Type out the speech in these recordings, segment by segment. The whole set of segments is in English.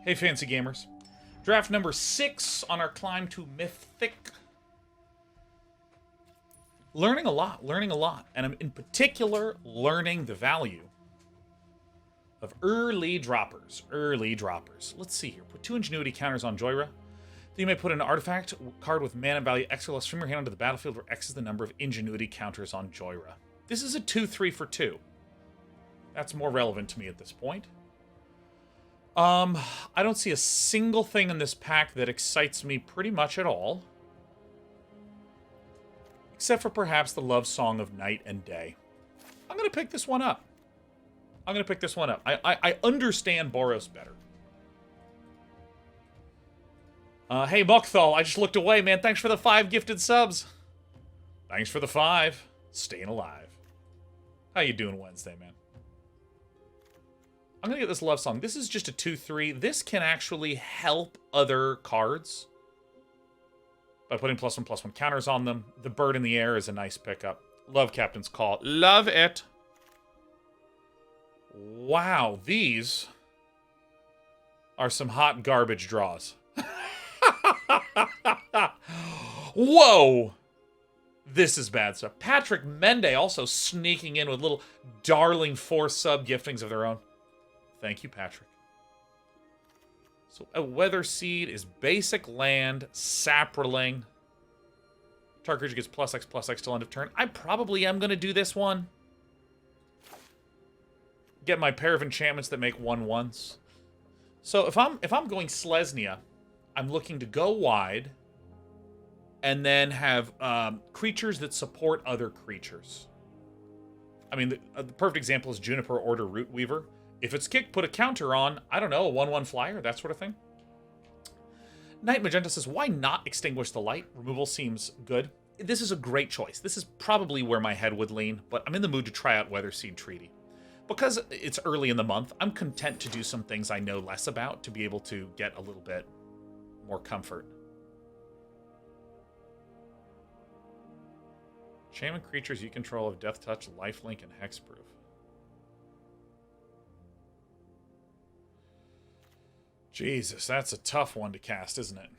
Hey, fancy gamers. Draft number 6 on our climb to Mythic. Learning a lot, and I'm in particular learning the value of early droppers. Let's see here. Put 2 ingenuity counters on Joyra. Then you may put an artifact card with mana value X or less from your hand onto the battlefield, where X is the number of ingenuity counters on Joyra. This is a 2/3 for 2. That's more relevant to me at this point. I don't see a single thing in this pack that excites me pretty much at all. Except for perhaps the love song of night and day. I'm going to pick this one up. I understand Boros better. Hey, Muckthal, I just looked away, man. Thanks for the 5 gifted subs. Thanks for the 5. Staying alive. How you doing Wednesday, man? I'm going to get this love song. This is just a 2/3. This can actually help other cards by putting +1/+1 counters on them. The bird in the air is a nice pickup. Love Captain's Call. Love it. Wow, these are some hot garbage draws. Whoa! This is bad stuff. Patrick Mende also sneaking in with little darling 4 sub giftings of their own. Thank you, Patrick. So a Weather Seed is basic land, Saproling. Target creature gets +X/+X till end of turn. I probably am going to do this one. Get my pair of enchantments that make 1/1s. So if I'm going Selesnya, I'm looking to go wide and then have creatures that support other creatures. I mean, the perfect example is Juniper Order Root Weaver. If it's kicked, put a counter on, I don't know, a 1/1 flyer, that sort of thing. Night Magenta says, why not extinguish the light? Removal seems good. This is a great choice. This is probably where my head would lean, but I'm in the mood to try out Weather Seed Treaty. Because it's early in the month, I'm content to do some things I know less about to be able to get a little bit more comfort. Shaman creatures you control have Death Touch, Lifelink, and Hexproof. Jesus, that's a tough one to cast, isn't it?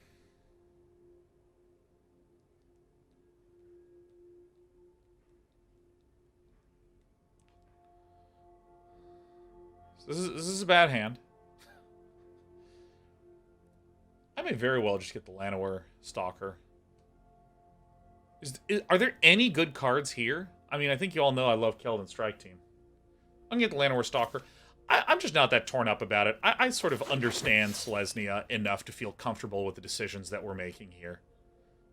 So this is a bad hand. I may very well just get the Llanowar Stalker. Are there any good cards here? I mean, I think you all know I love Keldon Strike Team. I'm going to get the Llanowar Stalker. I'm just not that torn up about it. I sort of understand Selesnya enough to feel comfortable with the decisions that we're making here.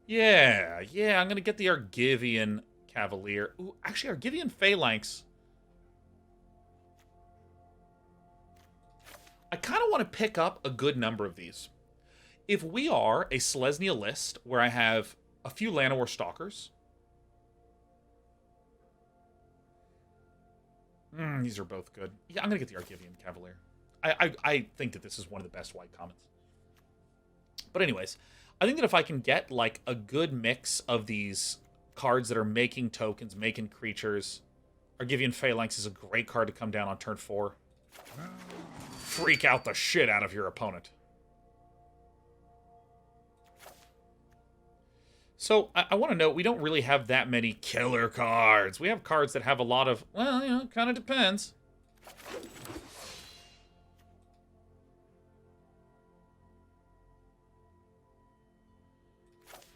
Yeah, I'm going to get the Argivian Cavalier. Ooh, actually, Argivian Phalanx. I kind of want to pick up a good number of these. If we are a Selesnya list where I have a few Llanowar Stalkers. These are both good. Yeah, I'm going to get the Argivian Cavalier. I think that this is one of the best white commons. But anyways, I think that if I can get like a good mix of these cards that are making tokens, making creatures, Argivian Phalanx is a great card to come down on turn 4. Freak out the shit out of your opponent. So, I want to note, we don't really have that many killer cards. We have cards that have a lot of, well, you know, kind of depends.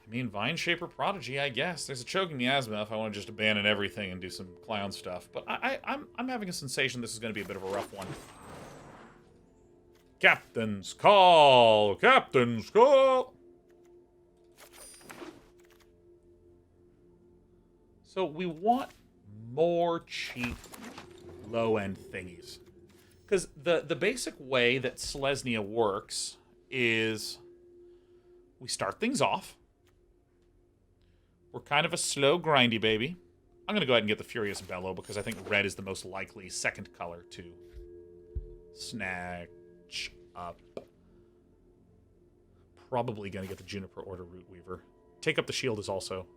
I mean, Vine Shaper Prodigy, I guess. There's a Choking Miasma if I want to just abandon everything and do some clown stuff. But I'm having a sensation this is going to be a bit of a rough one. Captain's Call! Captain's Call! So we want more cheap, low-end thingies. Because the basic way that Selesnya works is we start things off. We're kind of a slow, grindy baby. I'm going to go ahead and get the Furious Bellow because I think red is the most likely second color to snatch up. Probably going to get the Juniper Order Root Weaver. Take up the shield is also...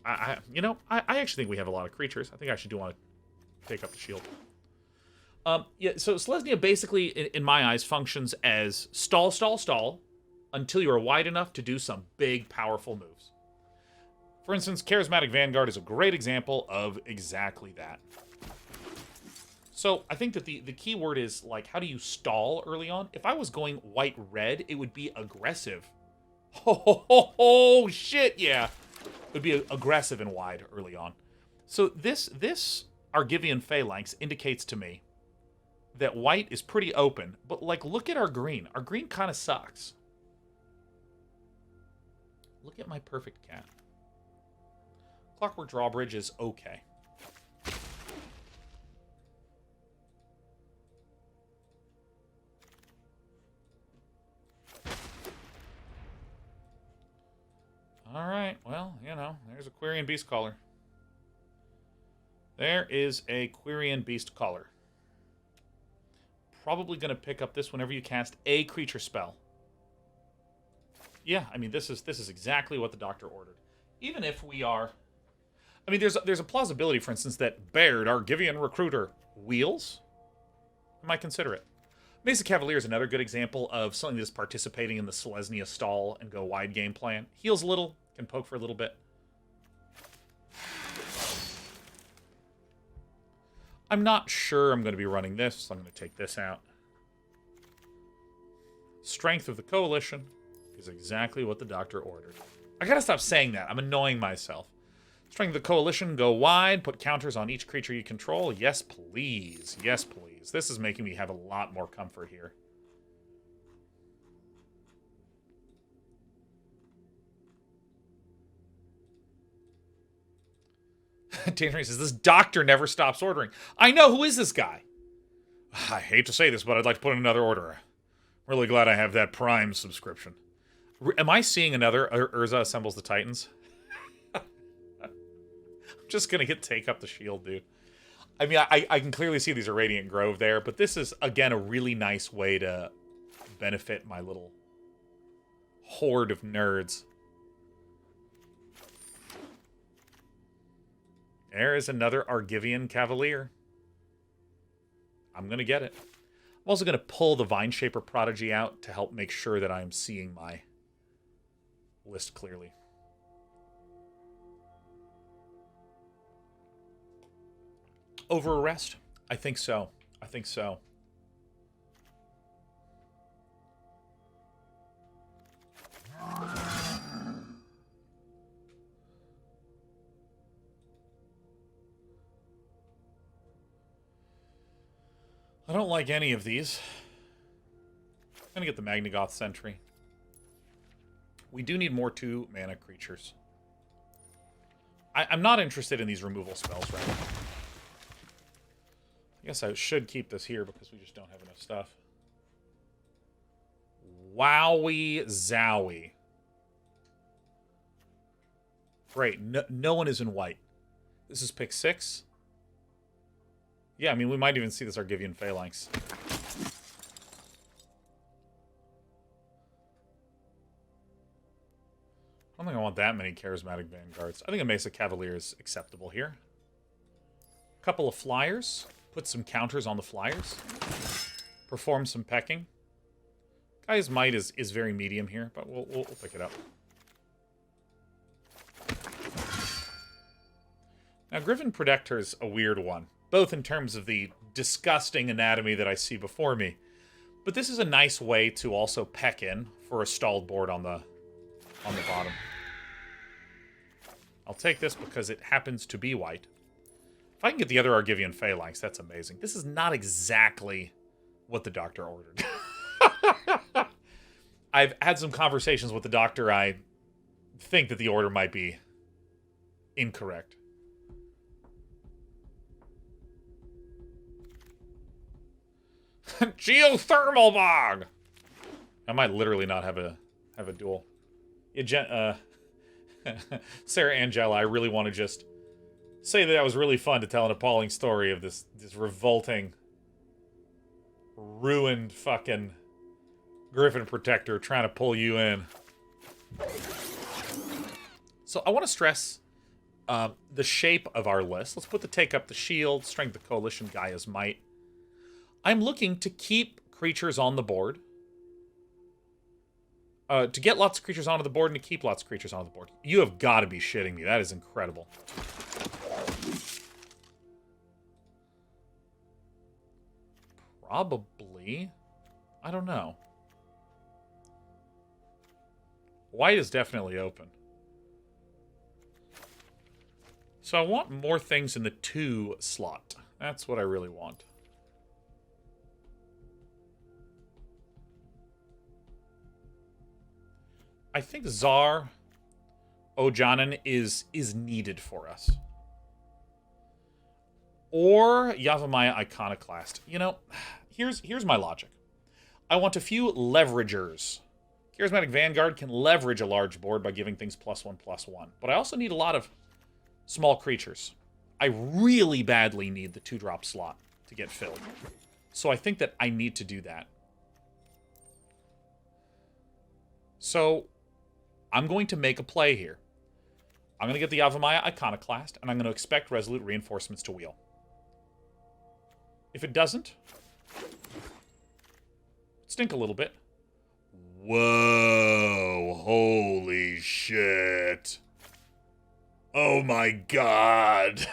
I actually think we have a lot of creatures. I think I should do want to take up the shield. Yeah, so Selesnya basically, in my eyes, functions as stall until you are wide enough to do some big, powerful moves. For instance, Charismatic Vanguard is a great example of exactly that. So I think that the key word is, like, how do you stall early on? If I was going white-red, it would be aggressive. Oh, shit, yeah. It would be aggressive and wide early on. So this Argivian Phalanx indicates to me that white is pretty open. But, like, look at our green. Our green kind of sucks. Look at my perfect cat. Clockwork Drawbridge is okay. Alright, well, you know, there's a Quirion Beast Caller. There is a Quirion Beast Caller. Probably going to pick up this whenever you cast a creature spell. Yeah, I mean, this is exactly what the Doctor ordered. Even if we are... I mean, there's a plausibility, for instance, that Baird, our Argivian Recruiter, wheels. I might consider it. Mesa Cavalier is another good example of something that's participating in the Selesnya stall and go wide game plan. Heals a little, can poke for a little bit. I'm not sure I'm going to be running this, so I'm going to take this out. Strength of the Coalition is exactly what the Doctor ordered. I gotta stop saying that. I'm annoying myself. Strength of the Coalition, go wide, put counters on each creature you control. Yes, please. Yes, please. This is making me have a lot more comfort here. Tangerine says, this Doctor never stops ordering. I know, who is this guy? I hate to say this, but I'd like to put in another order. I'm really glad I have that Prime subscription. Am I seeing another Urza Assembles the Titans? I'm just gonna take up the shield, dude. I mean, I can clearly see these are Radiant Grove there, but this is, again, a really nice way to benefit my little horde of nerds. There is another Argivian Cavalier. I'm going to get it. I'm also going to pull the Vineshaper Prodigy out to help make sure that I'm seeing my list clearly. Over arrest? I think so. I think so. I don't like any of these. I'm gonna get the Magnagoth Sentry. We do need more 2-mana creatures. I'm not interested in these removal spells right now. I guess I should keep this here because we just don't have enough stuff. Wowie zowie. Great. No one is in white. This is pick 6. Yeah, I mean, we might even see this Argivian Phalanx. I don't think I want that many Charismatic Vanguards. I think a Mesa Cavalier is acceptable here. Couple of flyers. Put some counters on the flyers. Perform some pecking. Guy's Might is very medium here, but we'll pick it up. Now, Griffin Protector's a weird one, both in terms of the disgusting anatomy that I see before me, but this is a nice way to also peck in for a stalled board on the bottom. I'll take this because it happens to be white. If I can get the other Argivian Phalanx, that's amazing. This is not exactly what the Doctor ordered. I've had some conversations with the Doctor. I think that the order might be incorrect. Geothermal Bog! I might literally not have a duel. Yeah, Sarah Angela, I really want to just say that was really fun to tell an appalling story of this revolting, ruined fucking Griffin Protector trying to pull you in. So I want to stress, the shape of our list. Let's put the Take Up the Shield, Strength of Coalition, Gaia's Might. I'm looking to keep creatures on the board. To get lots of creatures onto the board and to keep lots of creatures onto the board. You have got to be shitting me. That is incredible. Probably. I don't know. White is definitely open. So I want more things in the 2 slot. That's what I really want. I think Tsar Ojanen is needed for us. Or Yavimaya Iconoclast. You know, here's my logic. I want a few leveragers. Charismatic Vanguard can leverage a large board by giving things +1/+1. But I also need a lot of small creatures. I really badly need the 2-drop slot to get filled. So I think that I need to do that. So I'm going to make a play here. I'm going to get the Yavimaya Iconoclast, and I'm going to expect Resolute Reinforcements to wheel. If it doesn't, stink a little bit. Whoa, holy shit. Oh my god.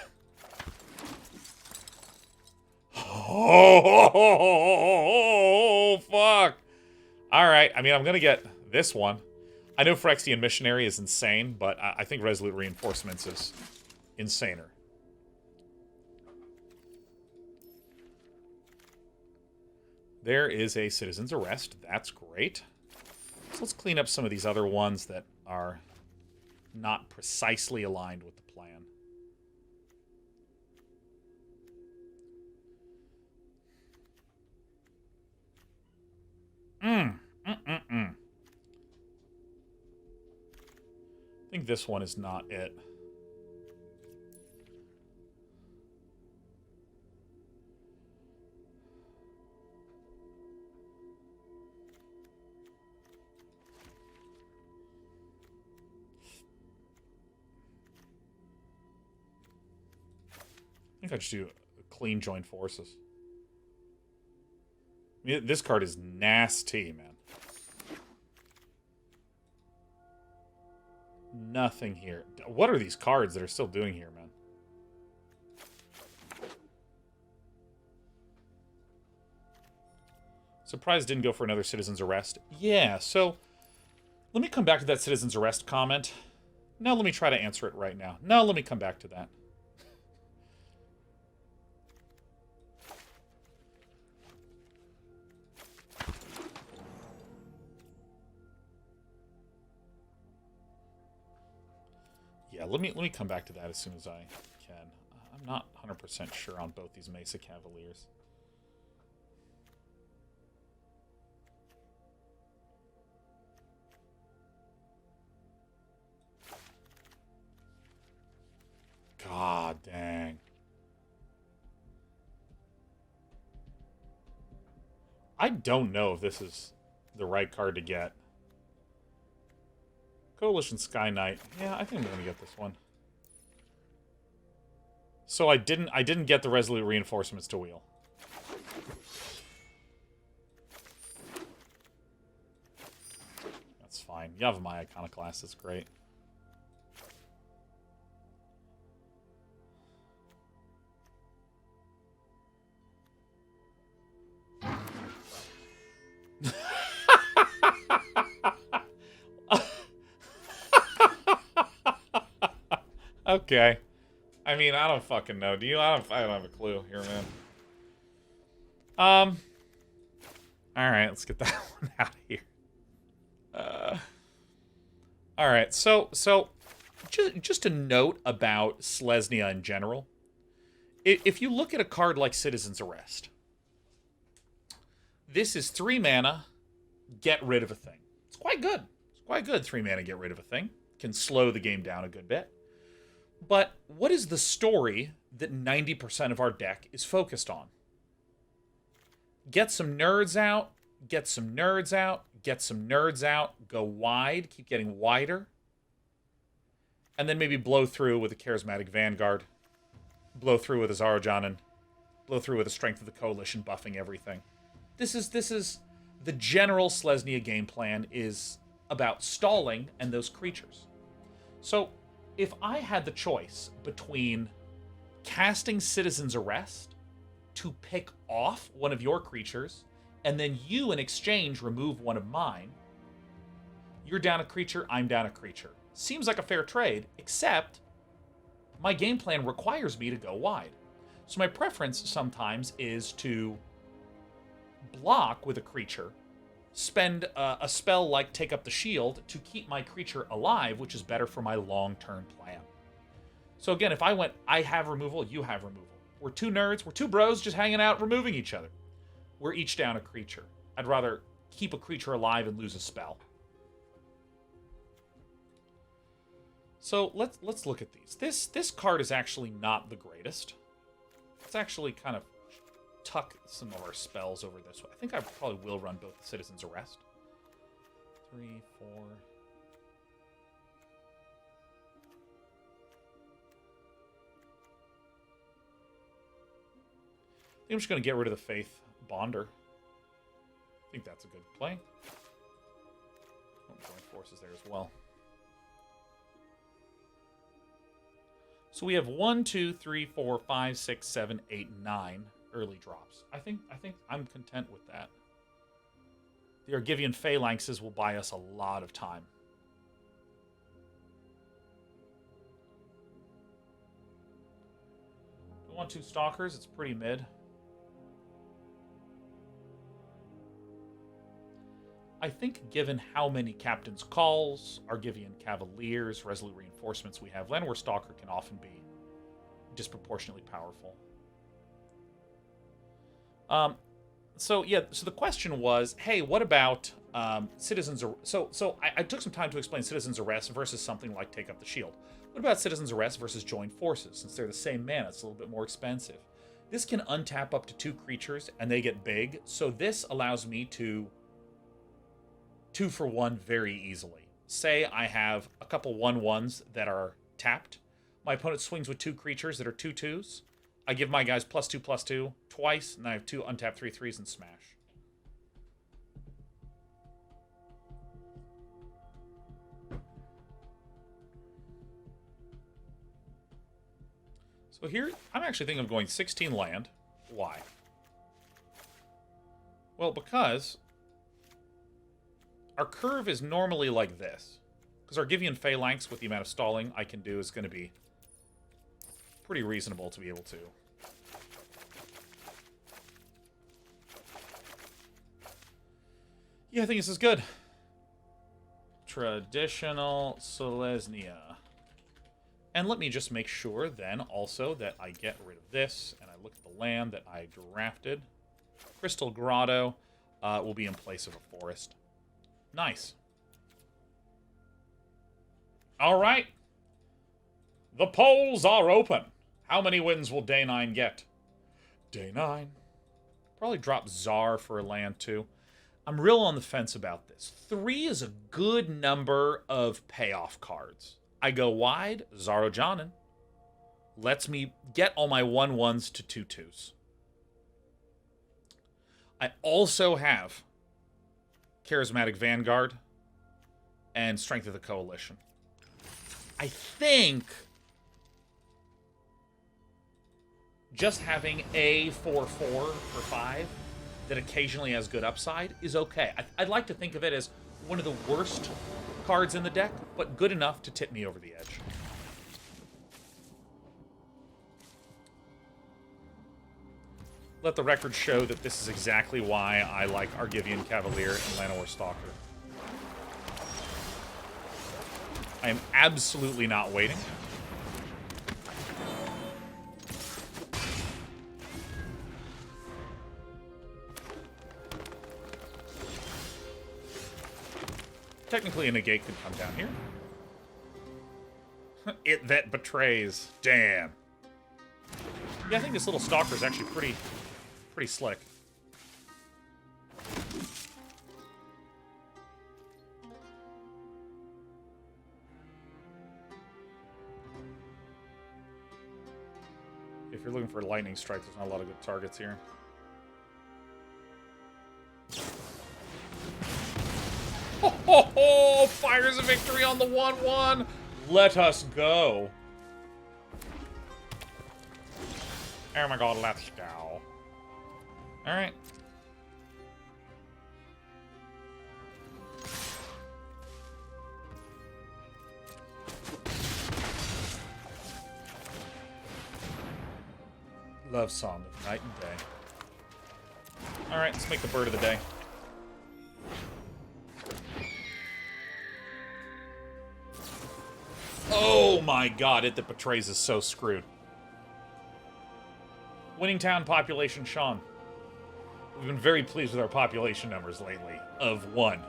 Oh, fuck. Alright, I mean, I'm going to get this one. I know Phyrexian Missionary is insane, but I think Resolute Reinforcements is insaner. There is a Citizen's Arrest. That's great. So let's clean up some of these other ones that are not precisely aligned with the plan. I think this one is not it. I think I just do clean joint forces. This card is nasty, man. Nothing here. What are these cards that are still doing here, man? Surprised didn't go for another Citizen's Arrest. Yeah, so let me come back to that Citizen's Arrest comment. No, let me try to answer it right now. No, let me come back to that. Yeah, let me come back to that as soon as I can. I'm not 100% sure on both these Mesa Cavaliers. God dang. I don't know if this is the right card to get. Coalition Sky Knight. Yeah, I think I'm gonna get this one. So I didn't get the Resolute Reinforcements to wheel. That's fine. Yavimaya Iconoclast is great. Okay. I mean, I don't fucking know. Do you? I don't have a clue here, man. Alright, let's get that one out of here. Alright, so just a note about Selesnya in general. If you look at a card like Citizen's Arrest, this is 3 mana, get rid of a thing. It's quite good. It's quite good, 3 mana, get rid of a thing. Can slow the game down a good bit. But what is the story that 90% of our deck is focused on? Get some nerds out, get some nerds out, get some nerds out, go wide, keep getting wider. And then maybe blow through with a Charismatic Vanguard. Blow through with a Zarajanan. Blow through with the Strength of the Coalition, buffing everything. This is the general Selesnya game plan is about stalling and those creatures. So, if I had the choice between casting Citizen's Arrest to pick off one of your creatures, and then you, in exchange, remove one of mine, you're down a creature, I'm down a creature. Seems like a fair trade, except my game plan requires me to go wide. So my preference sometimes is to block with a creature, spend a spell like Take Up the Shield to keep my creature alive, which is better for my long-term plan. So again, if I went, I have removal, you have removal. We're two nerds, we're two bros just hanging out, removing each other. We're each down a creature. I'd rather keep a creature alive and lose a spell. So let's look at these. This card is actually not the greatest. Let's actually kind of tuck some of our spells over this way. I think I probably will run both the Citizen's Arrest. 3, 4. I think I'm just going to get rid of the Faith Bonder. I think that's a good play. Oh, Joint Forces there as well. So we have 1, 2, 3, 4, 5, 6, 7, 8, 9 early drops. I think I'm content with that. The Argivian Phalanxes will buy us a lot of time. We want 2 Stalkers. It's pretty mid. I think given how many Captain's Calls, Argivian Cavaliers, Resolute Reinforcements we have, Llanowar Stalker can often be disproportionately powerful. So the question was, hey, what about Citizen's Arrest? So I took some time to explain Citizen's Arrest versus something like Take Up the Shield. What about Citizen's Arrest versus Join Forces? Since they're the same mana, it's a little bit more expensive. This can untap up to 2 creatures, and they get big, so this allows me to 2 for 1 very easily. Say I have a couple 1/1s that are tapped. My opponent swings with 2 creatures that are 2/2s. I give my guys +2/+2 twice, and I have 2 untapped 3/3s and smash. So here, I'm actually thinking of going 16 land. Why? Well, because our curve is normally like this. Because our Argivian Phalanx, with the amount of stalling I can do, is going to be pretty reasonable to be able to. Yeah, I think this is good. Traditional Selesnya. And let me just make sure then also that I get rid of this, and I look at the land that I drafted. Crystal Grotto will be in place of a forest. Nice. All right. The polls are open. How many wins will Day 9 get? Day 9. Probably drop Czar for a land, too. I'm real on the fence about this. 3 is a good number of payoff cards. I go wide, Zarajanan. Lets me get all my 1/1s to 2/2s. I also have Charismatic Vanguard and Strength of the Coalition. I think just having a 4/4 for 5 that occasionally has good upside is okay. I'd like to think of it as one of the worst cards in the deck, but good enough to tip me over the edge. Let the record show that this is exactly why I like Argivian Cavalier and Llanowar Stalker. I am absolutely not waiting. Technically, a negate could come down here. It that betrays. Damn. Yeah, I think this little stalker is actually pretty slick. you're looking for a lightning strike, there's not a lot of good targets here. Ho, ho, ho! Fires a victory on the 1-1! Let us go. Oh my god, let's go. Alright. Love song of night and day. Alright, let's make the bird of the day. Oh my god, it that betrays is so screwed. Winning town population, Sean. We've been very pleased with our population numbers lately. Of 1.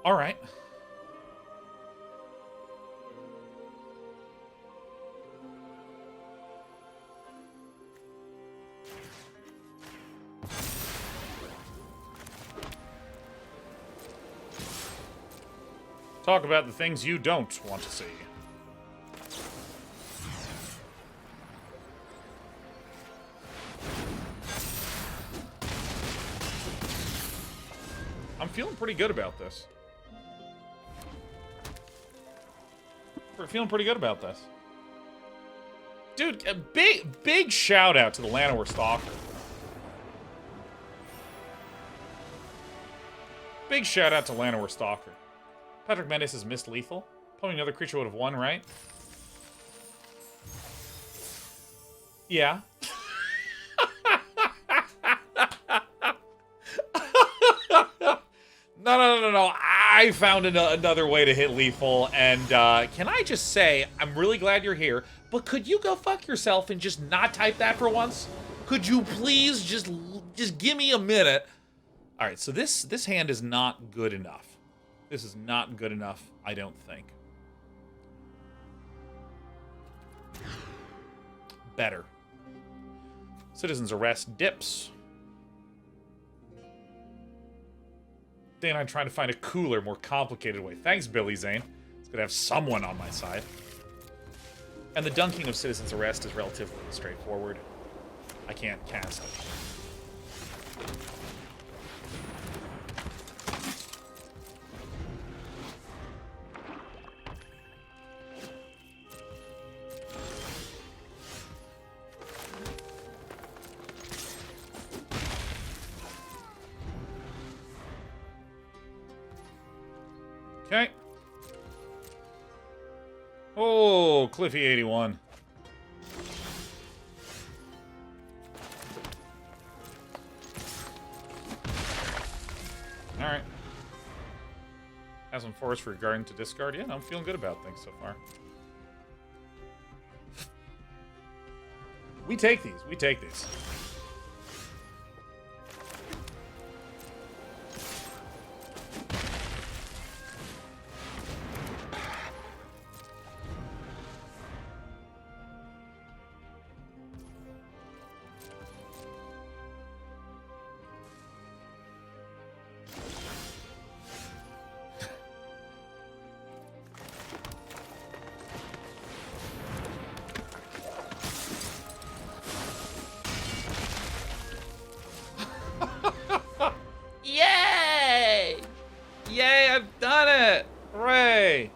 All right. Talk about the things you don't want to see. I'm feeling pretty good about this. We're feeling pretty good about this. Dude, a big shout out to the Llanowar Stalker. Big shout out to Llanowar Stalker. Patrick Mendes is missed lethal. Probably another creature would have won, right? Yeah. No. I found another way to hit lethal, and can I just say, I'm really glad you're here, but could you go fuck yourself and just not type that for once? Could you please just give me a minute? All right, so this hand is not good enough. This is not good enough, I don't think. Better. Citizen's Arrest dips. Dan, I'm trying to find a cooler, more complicated way. Thanks, Billy Zane. It's gonna have someone on my side. And the dunking of Citizen's Arrest is relatively straightforward. I can't cast it. Okay. Oh, Cliffy 81. Alright. Has some force for Garden to discard. Yeah, no, I'm feeling good about things so far. We take these. We take these. Yay, I've done it! Hooray!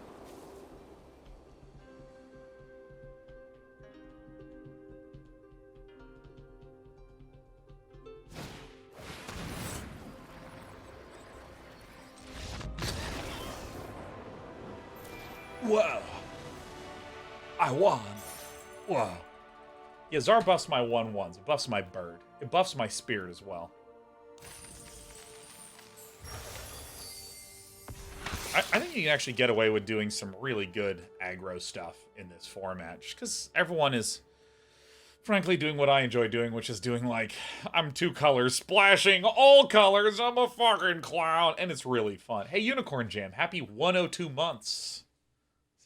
Whoa. I won. Whoa. Yeah, Zar buffs my 1/1s. It buffs my bird. It buffs my spirit as well. I think you can actually get away with doing some really good aggro stuff in this format. Just because everyone is, frankly, doing what I enjoy doing, which is doing, like, I'm 2 colors, splashing all colors, I'm a fucking clown, and it's really fun. Hey, Unicorn Jam, happy 102 months.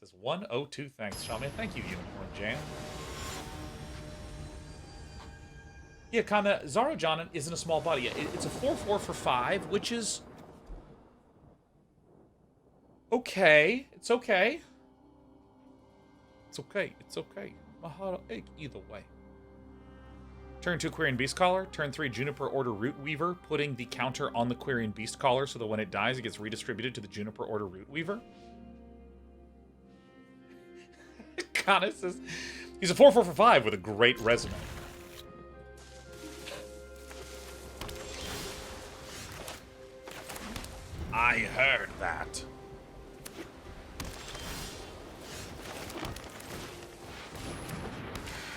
Says 102. Thanks, Shaman. Thank you, Unicorn Jam. Yeah, kinda. Zaro Jonin isn't a small body. It's a 4/4 for 5, which is okay. It's okay. It's okay. It's okay. Mahara egg either way. Turn 2 Quirion Beast Collar. Turn 3 Juniper Order Root Weaver, putting the counter on the Quirion Beast Collar so that when it dies, it gets redistributed to the Juniper Order Root Weaver. Kana says he's a 4/4 for 5 with a great resume. I heard that.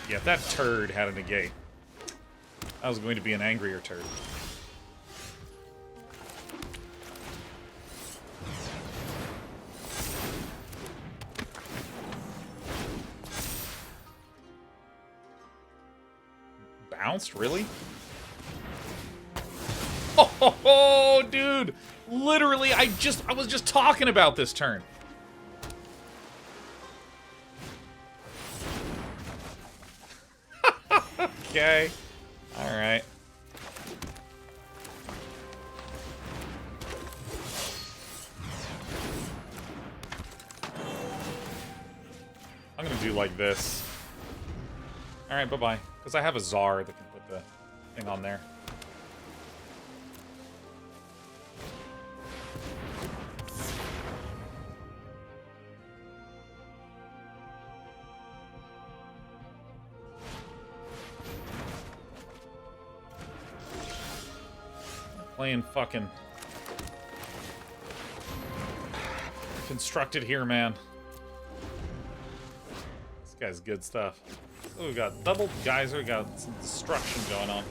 Yeah, if that turd had a negate, I was going to be an angrier turd. Bounced? Really? Oh, dude! Literally, I was just talking about this turn. Okay. Alright. I'm gonna do like this. Alright, bye-bye. Because I have a Czar that can put the thing on there. Playing fucking constructed here, man. This guy's good stuff. Oh, we got double geyser, we got some destruction going on.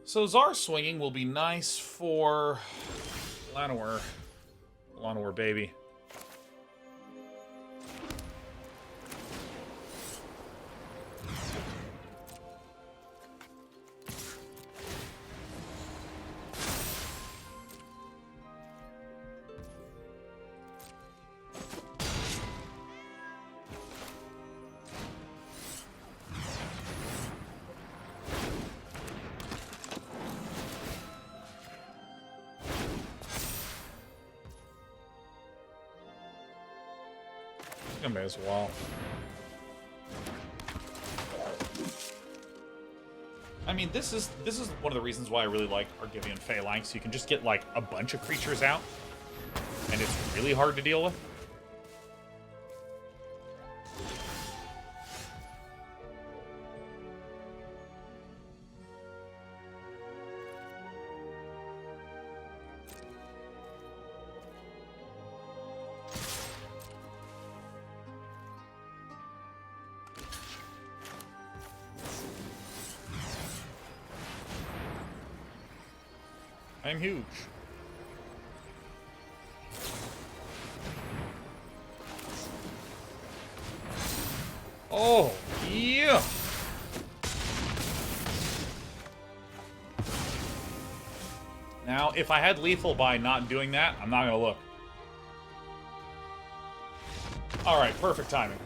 So Czar swinging will be nice for Llanowar. Llanowar, baby. I may as well. I mean, this is one of the reasons why I really like Argivian Phalanx. You can just get like a bunch of creatures out, and it's really hard to deal with. I'm huge. Oh, yeah. Now, if I had lethal by not doing that, I'm not going to look. All right, perfect timing.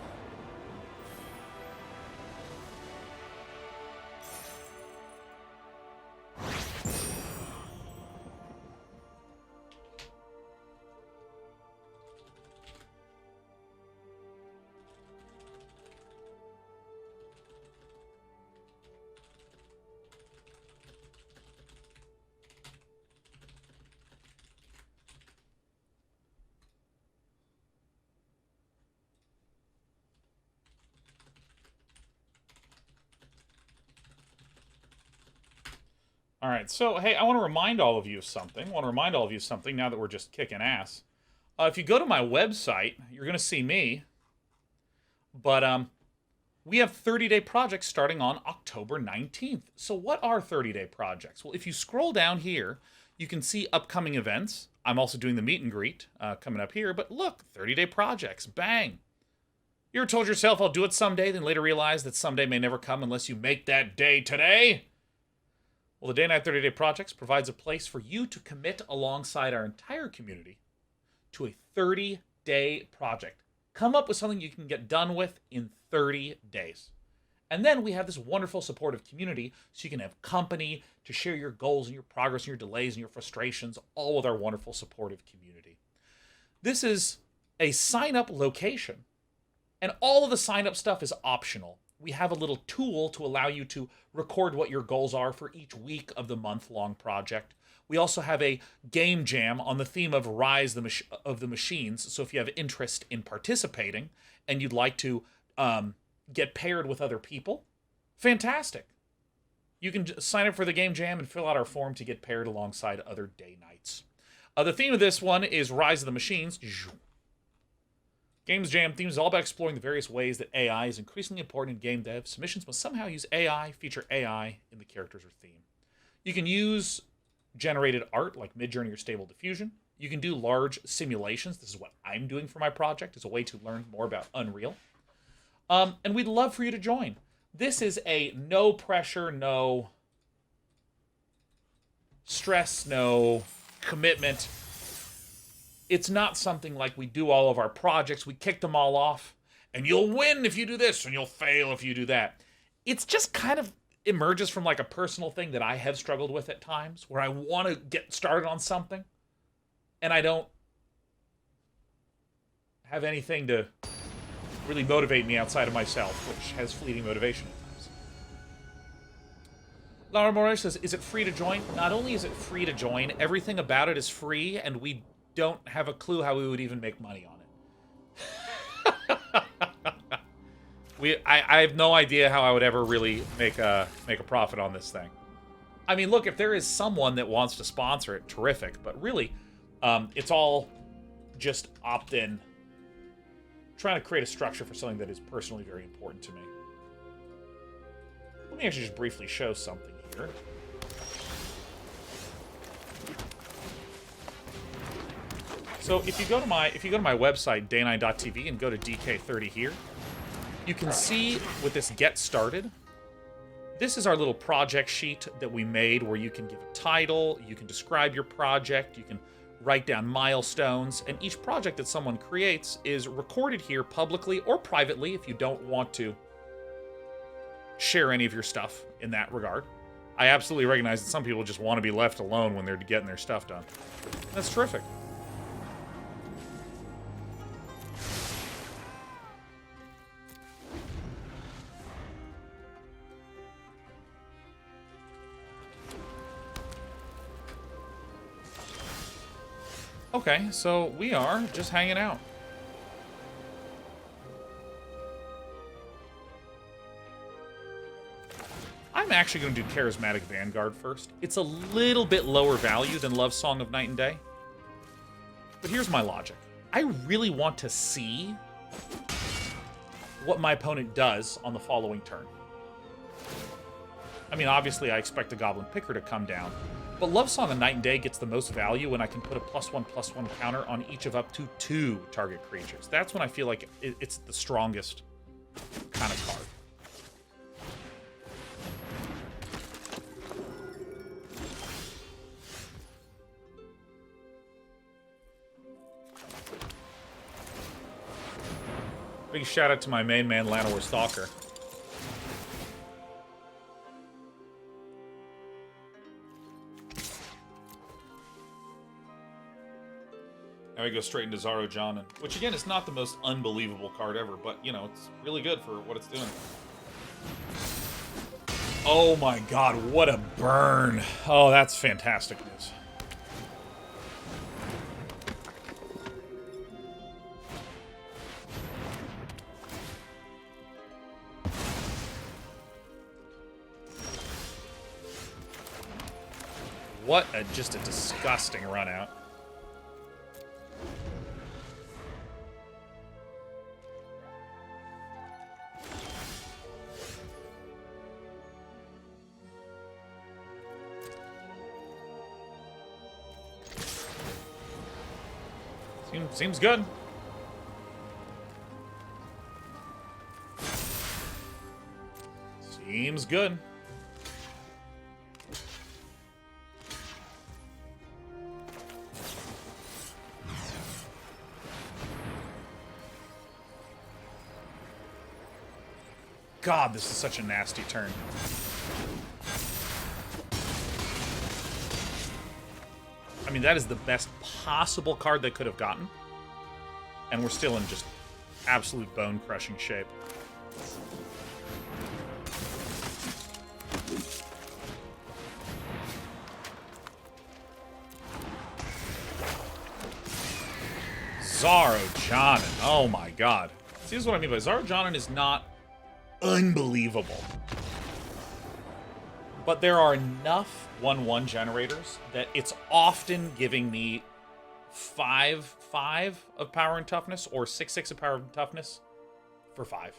All right, so, hey, I want to remind all of you of something. Now that we're just kicking ass. If you go to my website, you're going to see me. But we have 30-day projects starting on October 19th. So what are 30-day projects? Well, if you scroll down here, you can see upcoming events. I'm also doing the meet and greet coming up here. But look, 30-day projects. Bang. You ever told yourself, I'll do it someday, then later realize that someday may never come unless you make that day today? Well, the Day Night 30-Day Projects provides a place for you to commit alongside our entire community to a 30 30-day project. Come up with something you can get done with in 30 days. And then we have this wonderful supportive community so you can have company to share your goals and your progress and your delays and your frustrations, all with our wonderful supportive community. This is a sign-up location, and all of the sign-up stuff is optional. We have a little tool to allow you to record what your goals are for each week of the month-long project. We also have a game jam on the theme of Rise of the Machines, so if you have interest in participating and you'd like to get paired with other people, fantastic. You can sign up for the game jam and fill out our form to get paired alongside other day nights. The theme of this one is Rise of the Machines. Games Jam theme is all about exploring the various ways that AI is increasingly important in game dev. Submissions must somehow use AI, feature AI in the characters or theme. You can use generated art like Midjourney or Stable Diffusion. You can do large simulations. This is what I'm doing for my project as a way to learn more about Unreal. And we'd love for you to join. This is a no pressure, no stress, no commitment. It's not something like we do all of our projects. We kick them all off, and you'll win if you do this, and you'll fail if you do that. It's just kind of emerges from like a personal thing that I have struggled with at times, where I want to get started on something, and I don't have anything to really motivate me outside of myself, which has fleeting motivation at times. Laura Morris says, is it free to join? Not only is it free to join, everything about it is free, and we don't have a clue how we would even make money on it. I have no idea how I would ever really make a profit on this thing. I mean, look, if there is someone that wants to sponsor it, terrific. But really, it's all just opt-in. Trying to create a structure for something that is personally very important to me. Let me actually just briefly show something here. So if you go to my website, day9.tv, and go to DK30 here, you can see with this Get Started, this is our little project sheet that we made where you can give a title, you can describe your project, you can write down milestones, and each project that someone creates is recorded here publicly or privately if you don't want to share any of your stuff in that regard. I absolutely recognize that some people just want to be left alone when they're getting their stuff done. That's terrific. Okay, so we are just hanging out. I'm actually going to do Charismatic Vanguard first. It's a little bit lower value than Love Song of Night and Day. But here's my logic. I really want to see what my opponent does on the following turn. I mean, obviously, I expect the Goblin Picker to come down. But Love Song of Night and Day gets the most value when I can put a +1/+1 counter on each of up to 2 target creatures. That's when I feel like it's the strongest kind of card. Big shout out to my main man, Llanowar Stalker. Now we go straight into Zaro John, which again is not the most unbelievable card ever, but you know, it's really good for what it's doing. Oh my god, what a burn. Oh, that's fantastic news. What just a disgusting run out. Seems good. Seems good. God, this is such a nasty turn. I mean, that is the best possible card they could have gotten. And we're still in just absolute bone-crushing shape. Zaro-Jonin. Oh my god. See, this is what I mean by Zaro-Jonin is not unbelievable. But there are enough 1/1 generators that it's often giving me 5/5 of power and toughness, or 6/6 of power and toughness for 5.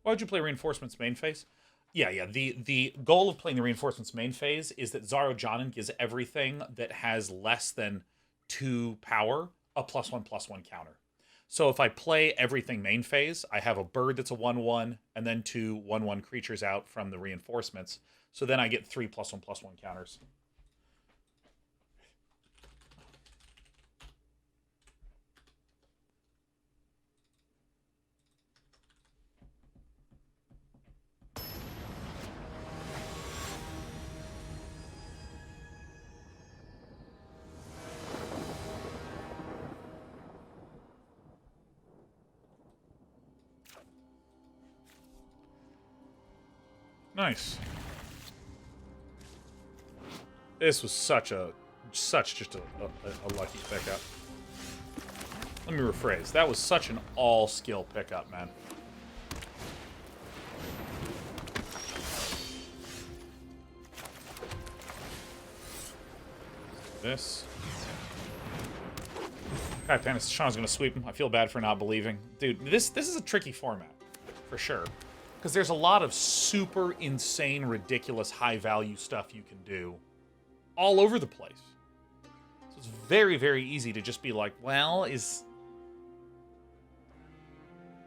Why would you play Reinforcements main phase? Yeah. The goal of playing the Reinforcements main phase is that Zaro-Jonin gives everything that has less than 2 power a +1/+1 counter. So if I play everything main phase, I have a bird that's a 1/1, and then 2 1/1 creatures out from the Reinforcements. So then I get 3 +1/+1 counters. Nice. This was such just a lucky pickup. Let me rephrase. That was such an all-skill pickup, man. This. God, Panis, Sean's gonna sweep him. I feel bad for not believing. Dude, this is a tricky format, for sure. Because there's a lot of super insane, ridiculous, high-value stuff you can do all over the place. So it's very, very easy to just be like, well, is...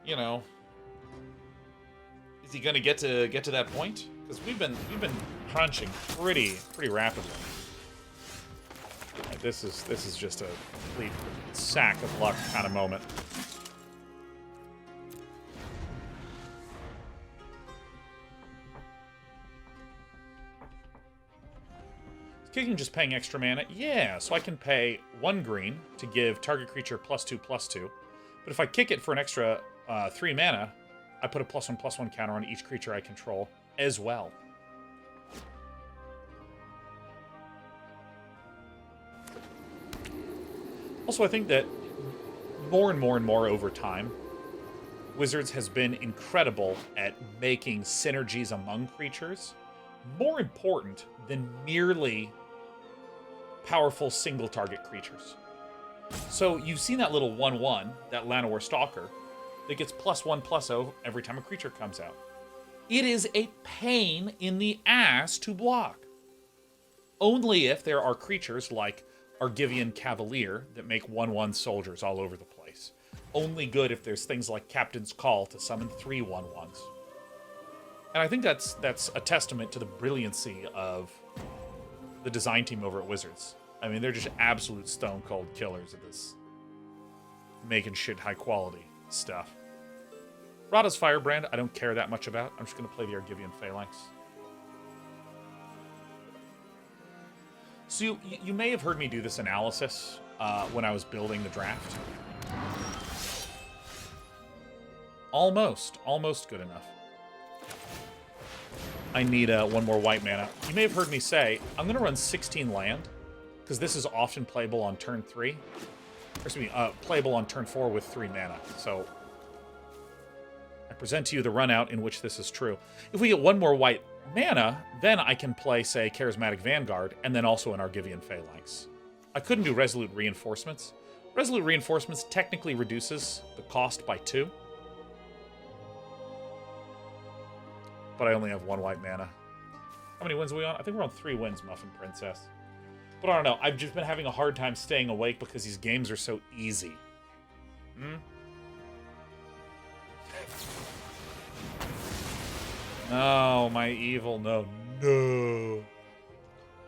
You know... Is he going to get to that point? Because we've been crunching pretty rapidly. Like, this is just a complete sack of luck kind of moment. Kicking just paying extra mana? Yeah, so I can pay 1 green to give target creature +2/+2. But if I kick it for an extra 3 mana, I put a +1/+1 counter on each creature I control as well. Also, I think that more and more over time, Wizards has been incredible at making synergies among creatures more important than merely powerful single-target creatures. So you've seen that little 1/1, that Llanowar Stalker, that gets +1/+0 every time a creature comes out. It is a pain in the ass to block. Only if there are creatures like Argivian Cavalier that make 1/1 soldiers all over the place. Only good if there's things like Captain's Call to summon 3 1/1s. And I think that's a testament to the brilliancy of the design team over at Wizards. I mean, they're just absolute stone-cold killers at this. Making shit high-quality stuff. Rada's Firebrand, I don't care that much about. I'm just going to play the Argivian Phalanx. So you may have heard me do this analysis when I was building the draft. Almost good enough. I need 1 more white mana. You may have heard me say, I'm going to run 16 land, because this is often playable on turn 3. Or excuse me, playable on turn 4 with 3 mana. So, I present to you the run-out in which this is true. If we get 1 more white mana, then I can play, say, Charismatic Vanguard, and then also an Argivian Phalanx. I couldn't do Resolute Reinforcements. Resolute Reinforcements technically reduces the cost by 2. But I only have 1 white mana. How many wins are we on? I think we're on 3 wins, Muffin Princess. But I don't know. I've just been having a hard time staying awake because these games are so easy. Oh, my evil. No.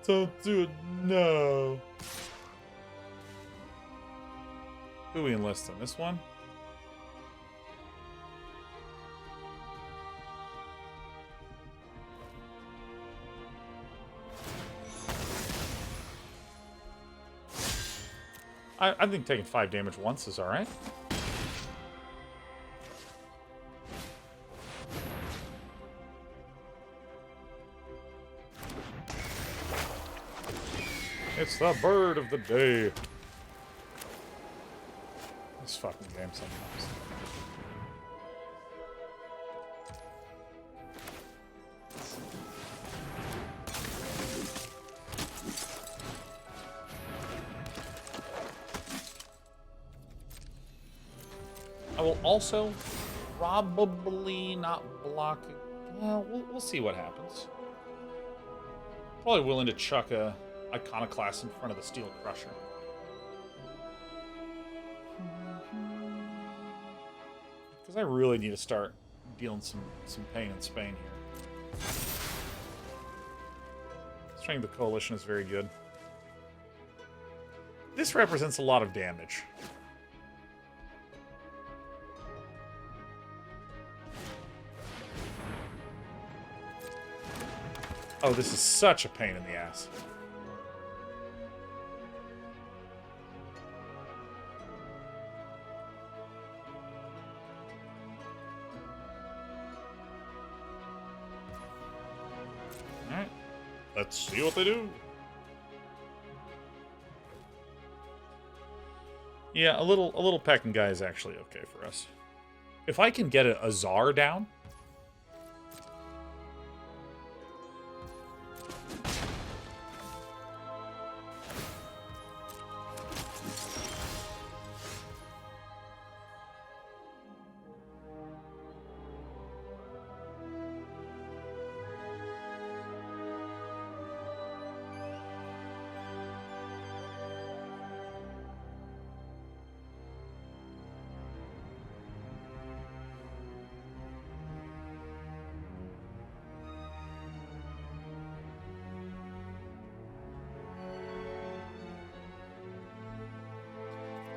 Don't do it. No. Who we enlisting? This one? I think taking 5 damage once is alright. It's the bird of the day. This fucking game sometimes. I will also probably not block. Well, we'll see what happens. Probably willing to chuck a Iconoclast in front of the Steel Crusher. Because I really need to start dealing some pain in Spain here. Strength of the Coalition is very good. This represents a lot of damage. Oh, this is such a pain in the ass. Alright. Let's see what they do. Yeah, a little pecking guy is actually okay for us. If I can get a Czar down.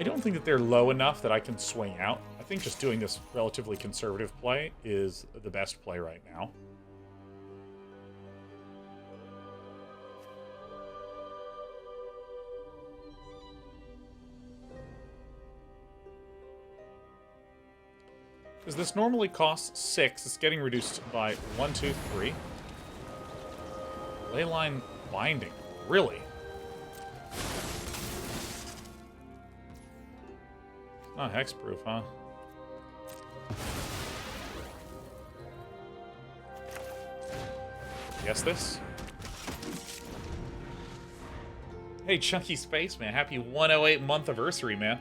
I don't think that they're low enough that I can swing out. I think just doing this relatively conservative play is the best play right now. Because this normally costs 6. It's getting reduced by 1, 2, 3. Leyline Binding. Really? Not hexproof, huh? Guess this? Hey, Chunky Spaceman, happy 108 month anniversary, man.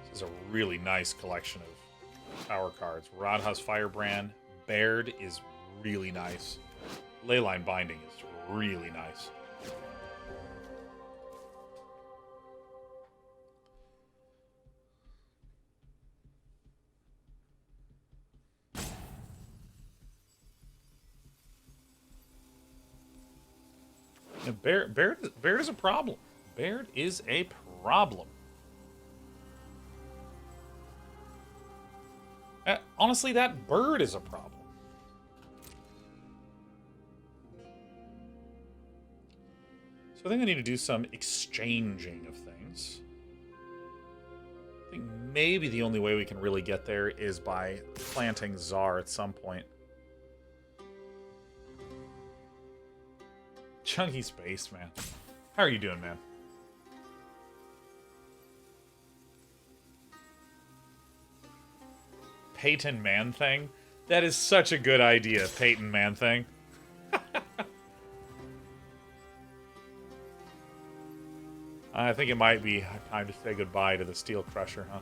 This is a really nice collection of power cards. Radha's Firebrand. Baird is really nice. Leyline Binding is really nice. Now, Baird is a problem. Baird is a problem. Honestly, that bird is a problem. So I think I need to do some exchanging of things. I think maybe the only way we can really get there is by planting Tsar at some point. Chunky Space, man. How are you doing, man? Peyton Man Thing? That is such a good idea, Peyton Man Thing. I think it might be time to say goodbye to the Steel Crusher, huh?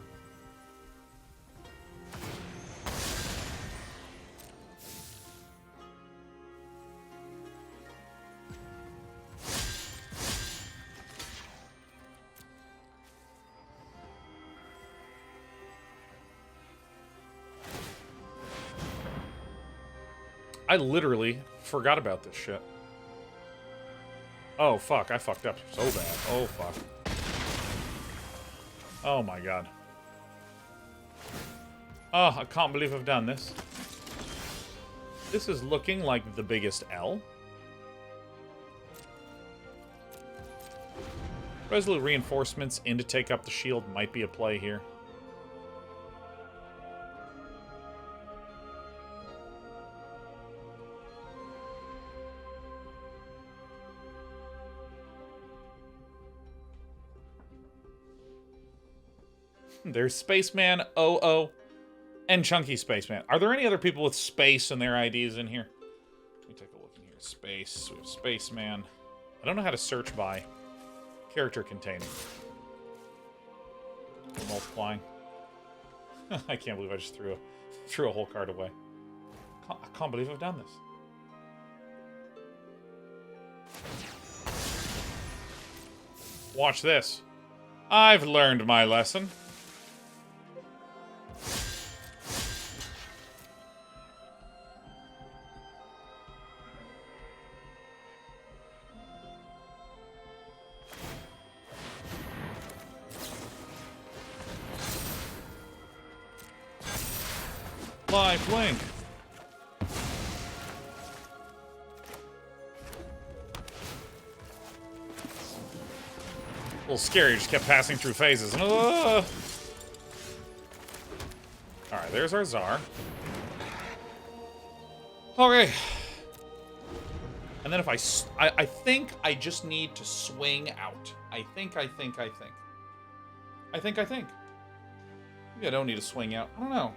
I literally forgot about this shit. Oh, fuck. I fucked up so bad. Oh, fuck. Oh, my God. Oh, I can't believe I've done this. This is looking like the biggest L. Resolute reinforcements in to take up the shield might be a play here. There's Spaceman, OO, and Chunky Spaceman. Are there any other people with space in their IDs in here? Let me take a look in here. Space. We have Spaceman. I don't know how to search by character containing. We're multiplying. I can't believe I just threw a whole card away. I can't believe I've done this. Watch this. I've learned my lesson. Life link. A little scary, just kept passing through phases. Alright, there's our Tsar. Okay. And then if I think I just need to swing out. I think. Maybe I don't need to swing out. I don't know.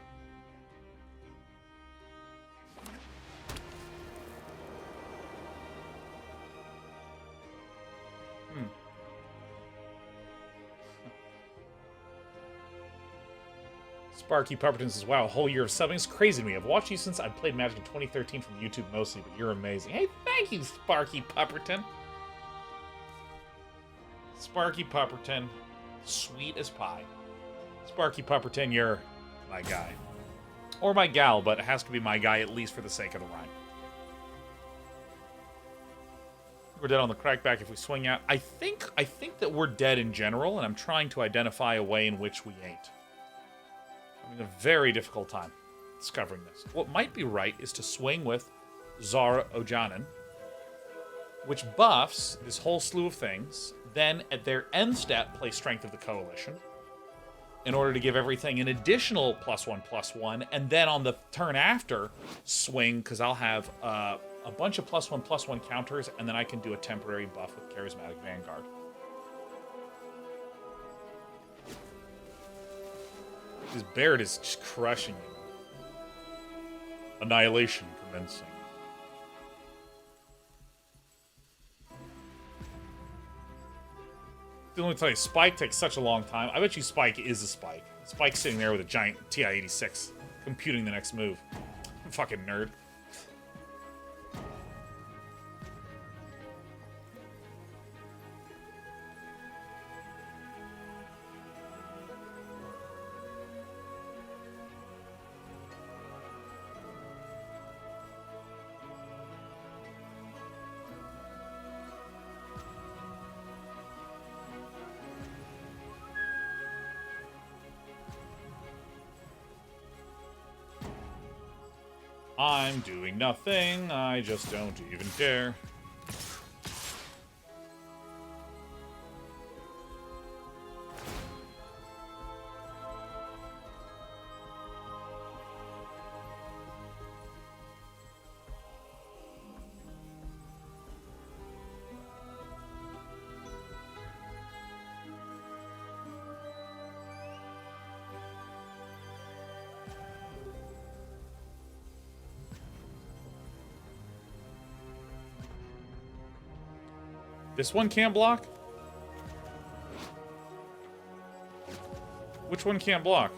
Sparky Pupperton says, wow, a whole year of subbing is crazy to me. I've watched you since I played Magic in 2013 from YouTube mostly, but you're amazing. Hey, thank you, Sparky Pupperton. Sparky Pupperton, sweet as pie. Sparky Pupperton, you're my guy. Or my gal, but it has to be my guy, at least for the sake of the rhyme. We're dead on the crackback if we swing out. I think that we're dead in general, and I'm trying to identify a way in which we ain't. I'm having a very difficult time discovering this. What might be right is to swing with Zara Ojanen, which buffs this whole slew of things, then at their end step play Strength of the Coalition in order to give everything an additional +1/+1, and then on the turn after, swing, because I'll have a bunch of +1/+1 counters, and then I can do a temporary buff with Charismatic Vanguard. This Baird is just crushing you. Annihilation commencing. The only tell you, Spike takes such a long time. I bet you Spike is a Spike. Spike's sitting there with a giant TI-86, computing the next move. Fucking nerd. I'm doing nothing, I just don't even dare. This one can't block? Which one can't block?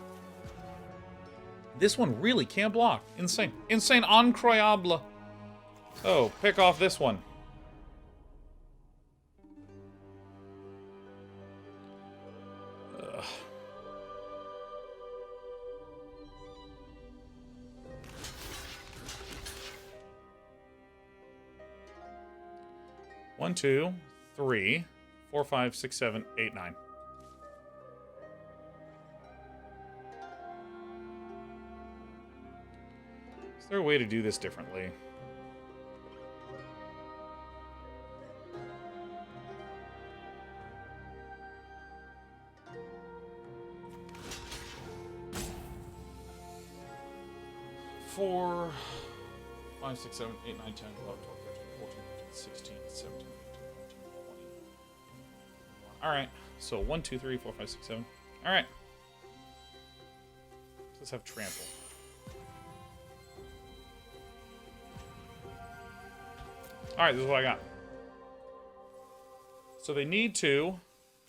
This one really can't block. Insane. Insane. Incroyable. Oh, pick off this one. Ugh. 1, 2, 3, 4, 5, 6, 7, 8, 9. Is there a way to do this differently? Four, 5, 6, 7, 8, 9, 10, 11, 12, 13, 14, 15, 16, 17, 18, 19, 20. Alright, so 1, 2, 3, 4, 5, 6, 7. Alright. Let's have trample. Alright, this is what I got. So they need to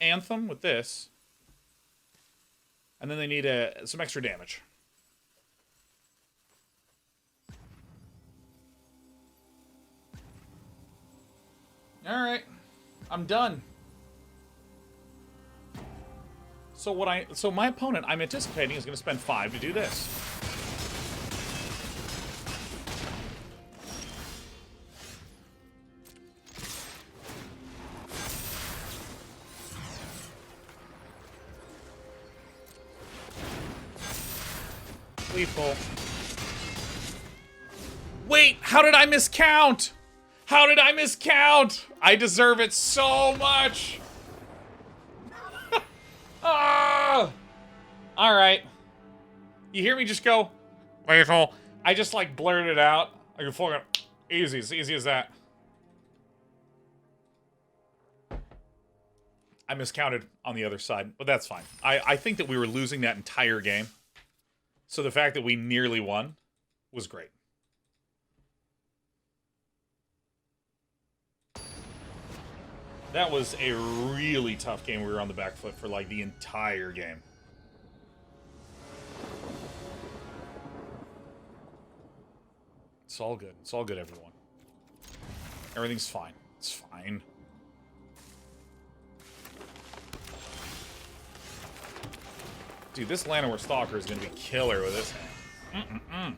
Anthem with this. And then they need some extra damage. Alright. I'm done. So my opponent, I'm anticipating, is going to spend 5 to do this. Lethal. Wait, how did I miscount? How did I miscount? I deserve it so much. Ah! All right. You hear me just go, lethal. I just like blurted it out. Like fucking easy, as easy as that. I miscounted on the other side, but that's fine. I think that we were losing that entire game. So the fact that we nearly won was great. That was a really tough game. We were on the back foot for like the entire game. It's all good. It's all good, everyone. Everything's fine. It's fine. Dude, this Llanowar Stalker is going to be killer with this hand.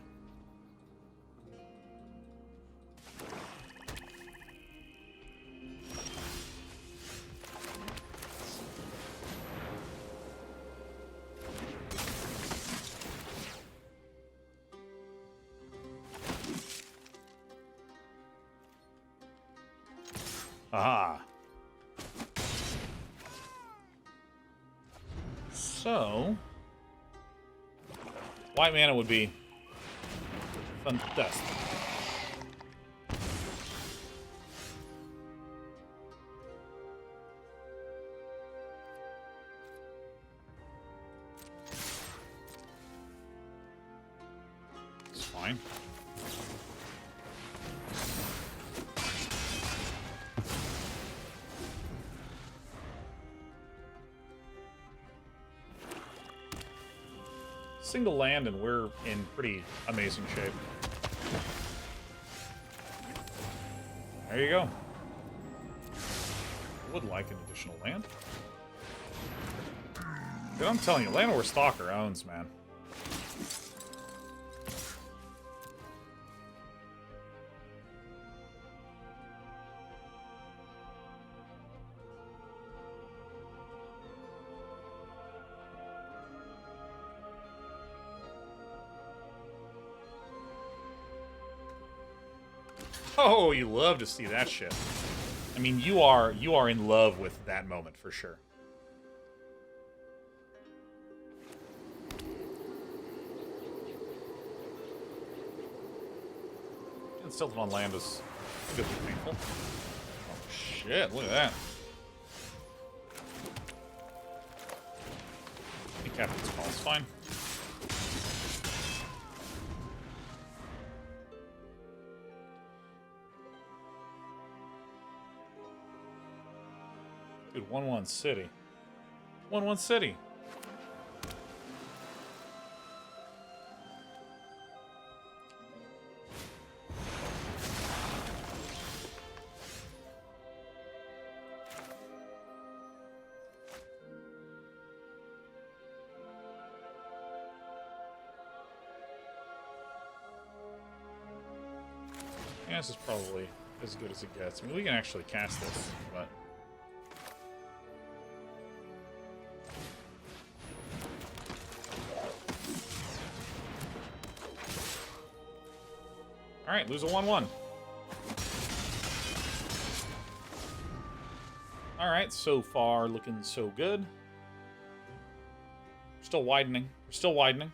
Aha. So, white mana would be fantastic. It's fine. Single land and we're in pretty amazing shape. There you go. Would like an additional land. Dude, I'm telling you, Llanowar Stalker owns, man. Oh, you love to see that shit. I mean, you are in love with that moment for sure. And Stilton on land is a bit painful. Oh shit! Look at that. I think Captain's Call is fine. Dude, 1-1 city. 1-1 city. Yeah, this is probably as good as it gets. I mean, we can actually cast this, but... Alright, lose a 1-1. Alright, so far looking so good. We're still widening. We're still widening.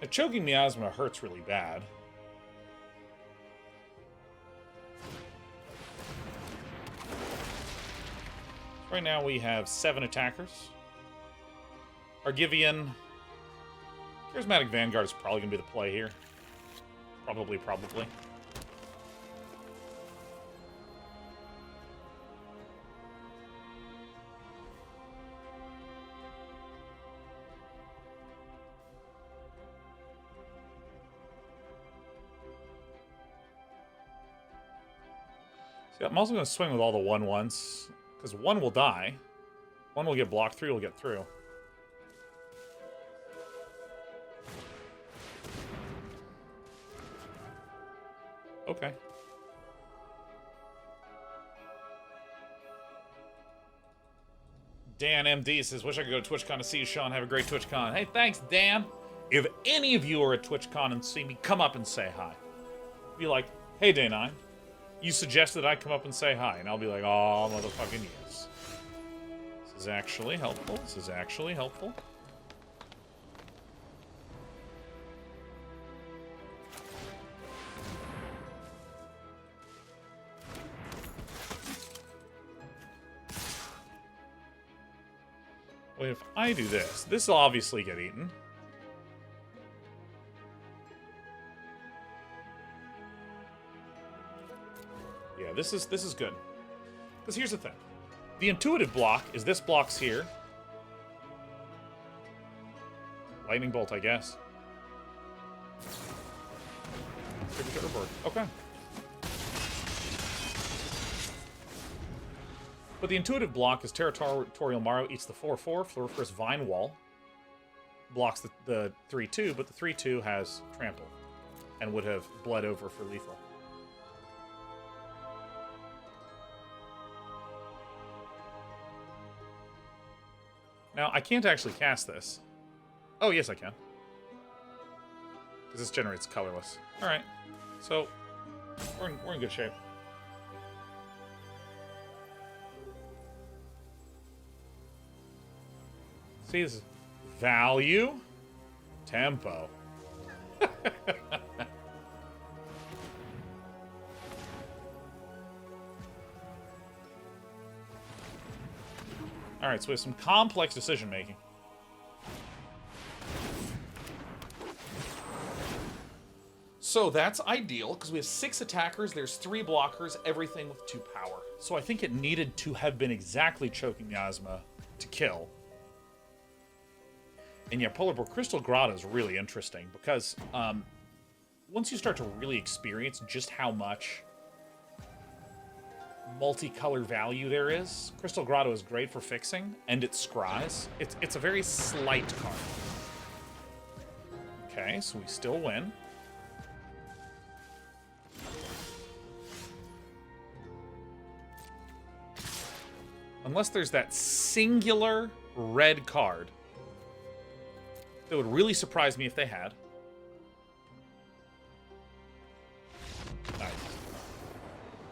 Now, choking Miasma hurts really bad. Right now we have 7 attackers. Argivian. Charismatic Vanguard is probably going to be the play here. Probably. See, I'm also going to swing with all the 1/1s, because 1 will die. 1 will get blocked, 3 will get through. Okay. Dan MD says, wish I could go to TwitchCon to see you, Sean. Have a great TwitchCon. Hey, thanks, Dan. If any of you are at TwitchCon and see me, come up and say hi. Be like, hey, Day9, you suggested I come up and say hi. And I'll be like, oh, motherfucking yes. This is actually helpful. This is actually helpful. Wait, if I do this, this will obviously get eaten. Yeah, this is good. Because here's the thing. The intuitive block is this block's here. Lightning bolt, I guess. Tributary bird. Okay. But the intuitive block is Territorial Mario eats the 4/4, Floriferous Vine Wall. Blocks the 3/2, but the 3/2 has Trample. And would have bled over for lethal. Now, I can't actually cast this. Oh, yes, I can. Because this generates colorless. Alright. So, we're in good shape. See, this is value, tempo. Alright, so we have some complex decision making. So that's ideal, because we have 6 attackers, there's 3 blockers, everything with 2 power. So I think it needed to have been exactly choking Miasma to kill. And yeah, Polar Bear Crystal Grotto is really interesting, because once you start to really experience just how much multicolor value there is, Crystal Grotto is great for fixing, and it scries. It's a very slight card. Okay, so we still win. Unless there's that singular red card that would really surprise me if they had. Nice.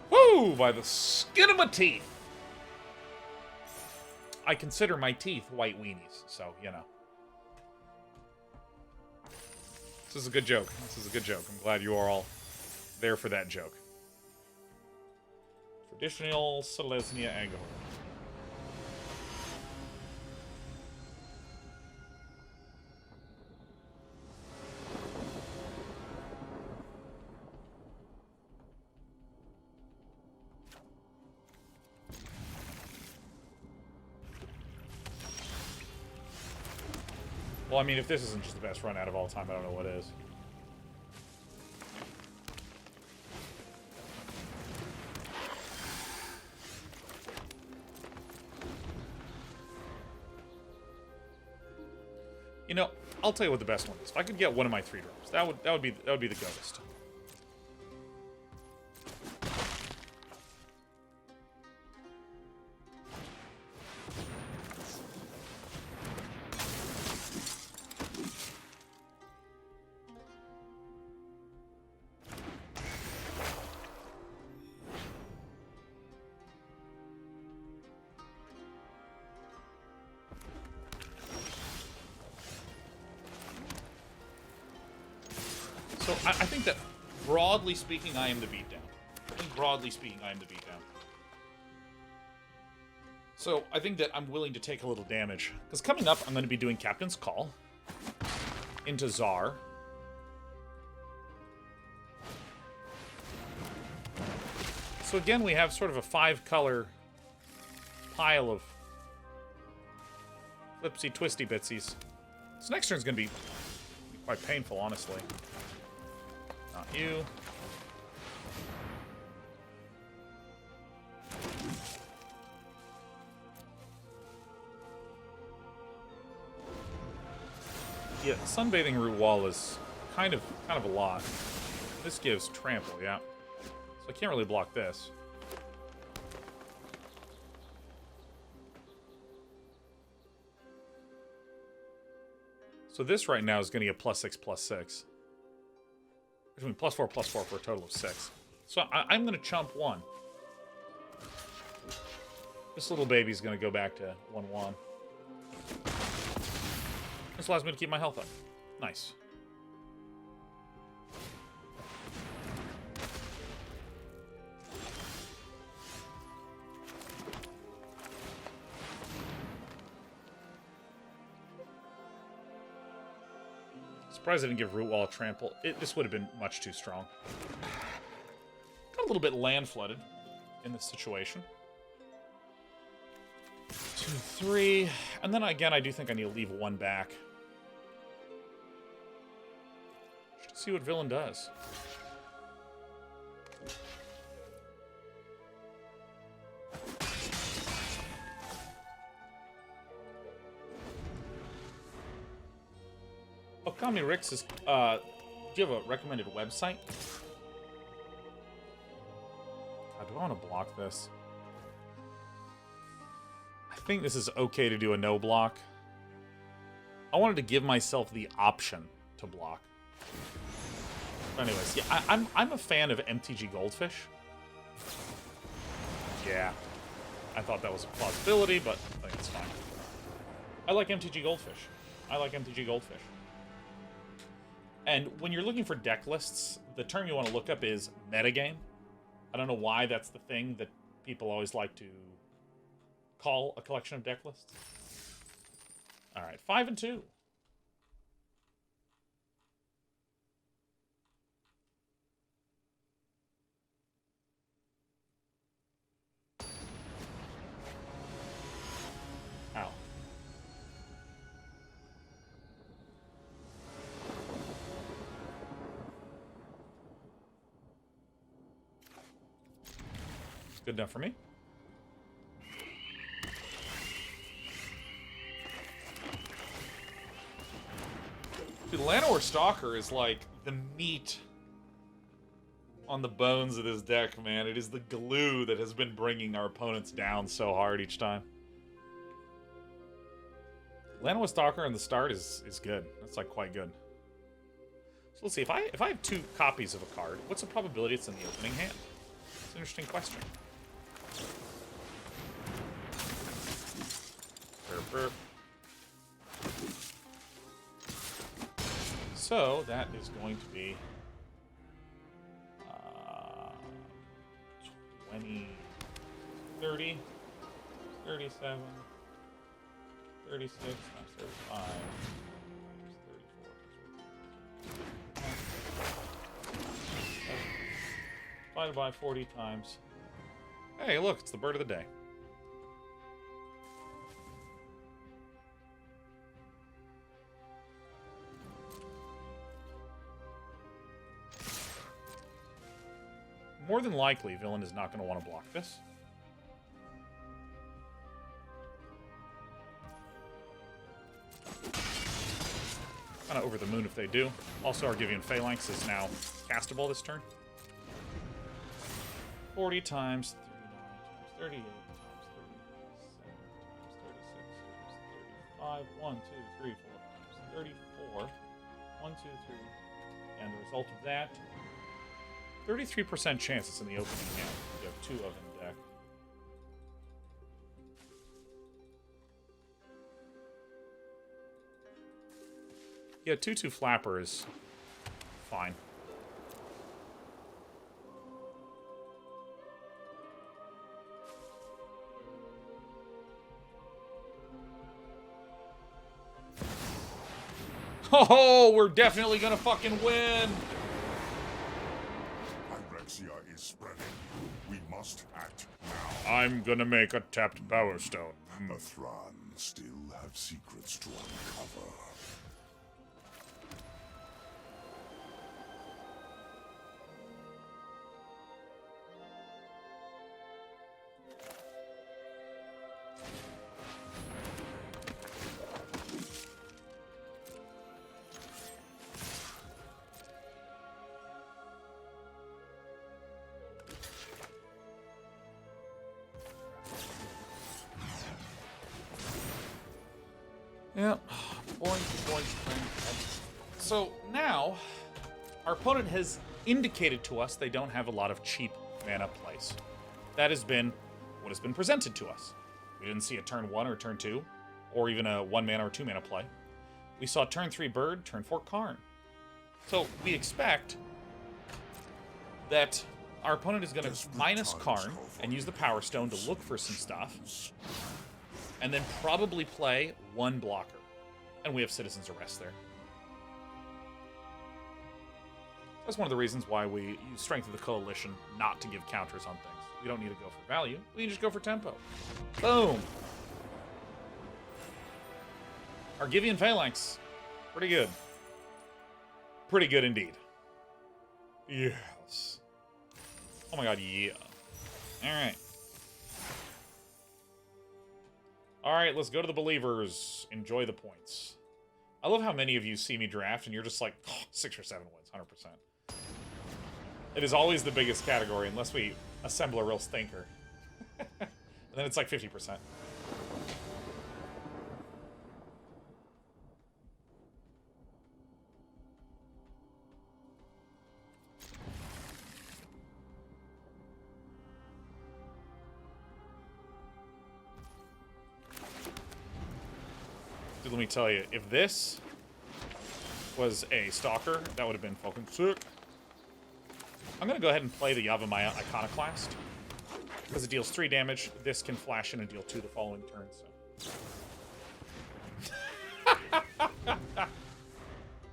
Woo! By the skin of my teeth! I consider my teeth white weenies, so, you know. This is a good joke. This is a good joke. I'm glad you are all there for that joke. Traditional Selesnya Aggro. Well, I mean, if this isn't just the best run out of all time, I don't know what is. You know, I'll tell you what the best one is. If I could get one of my 3 drops, that would be the goatest. So I think that, broadly speaking, I am the beatdown. I think, broadly speaking, I am the beatdown. So I think that I'm willing to take a little damage. Because coming up, I'm going to be doing Captain's Call into Czar. So again, we have sort of a 5-color pile of flipsy twisty bitsies. This next turn's going to be quite painful, honestly. Not you. Yeah, Sunbathing Root Wall is kind of a lot. This gives trample, yeah. So I can't really block this. So this right now is going to get +6/+6. I mean, +4/+4 for a total of 6. So I'm going to chump 1. This little baby's going to go back to 1/1. This allows me to keep my health up. Nice. Surprised I didn't give Root Wall a trample. This would have been much too strong. Got a little bit land flooded in this situation. 2, 3. And then again, I do think I need to leave 1 back. Should see what Villain does. Okami Rix is, do you have a recommended website? Do I want to block this? I think this is okay to do a no block. I wanted to give myself the option to block. But anyways, yeah, I'm a fan of MTG Goldfish. Yeah. I thought that was a possibility, but I think it's fine. I like MTG Goldfish. I like MTG Goldfish. And when you're looking for deck lists, the term you want to look up is metagame. I don't know why that's the thing that people always like to call a collection of deck lists. All right, 5 and 2. Ow. Good enough for me. Dude, Llanowar Stalker is like the meat on the bones of this deck, man. It is the glue that has been bringing our opponents down so hard each time. Llanowar Stalker in the start is good. That's like quite good. So let's see, if I have 2 copies of a card, what's the probability it's in the opening hand? It's an interesting question. Burp. So that is going to be 20, 30, 37, 36, 35, 34, divided by 40 times. Hey, look, it's the bird of the day. More than likely, Villain is not going to want to block this. Kind of over the moon if they do. Also, Argivian Phalanx is now castable this turn. 40 times 39 times 38 times 37 times 36 times 35. 1, 2, 3, 4 times 34. 1, 2, 3. And the result of that, 33% chance it's in the opening hand. You have 2 of them deck. Yeah, 2/2 Flapper is fine. Oh, we're definitely gonna fucking win! Pyrexia is spreading. We must act now. I'm gonna make a tapped Power Stone. The Thran still have secrets to uncover. Yep. Boink. So now, our opponent has indicated to us they don't have a lot of cheap mana plays. That has been what has been presented to us. We didn't see a turn 1 or turn 2, or even a 1 mana or 2 mana play. We saw turn 3 Bird, turn 4 Karn. So we expect that our opponent is going to minus Karn and use the Power Stone to look for some stuff, and then probably play 1 blocker. And we have Citizen's Arrest there. That's one of the reasons why we use Strength of the Coalition not to give counters on things. We don't need to go for value. We can just go for tempo. Boom! Argivian Phalanx. Pretty good. Pretty good indeed. Yes. Oh my god, yeah. Alright. Alright, let's go to the Believers. Enjoy the points. I love how many of you see me draft and you're just like, oh, 6 or 7 wins, 100%. It is always the biggest category unless we assemble a real stinker. And then it's like 50%. Dude, let me tell you, if this was a Stalker, that would have been fucking sick. I'm going to go ahead and play the Yavimaya Iconoclast. Because it deals 3 damage. This can flash in and deal 2 the following turn, so.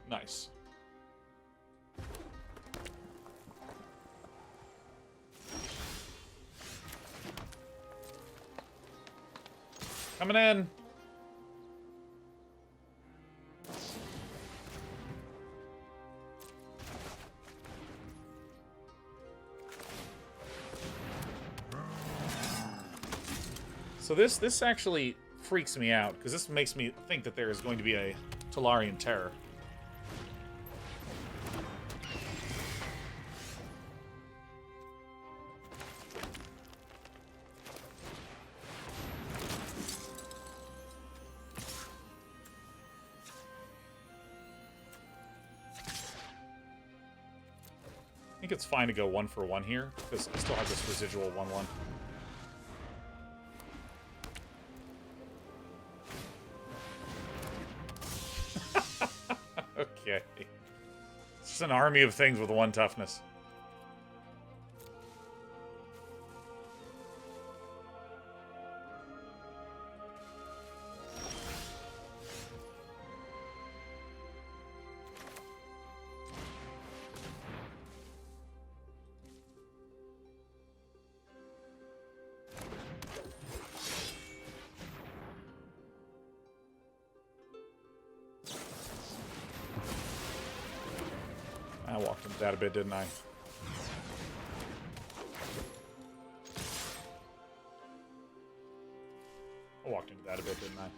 Nice. Coming in. So this actually freaks me out, because this makes me think that there is going to be a Tolarian Terror. I think it's fine to go 1 for 1 here, because I still have this residual 1/1. Okay. It's just an army of things with 1 toughness. I walked into that a bit, didn't I? I walked into that a bit, didn't I?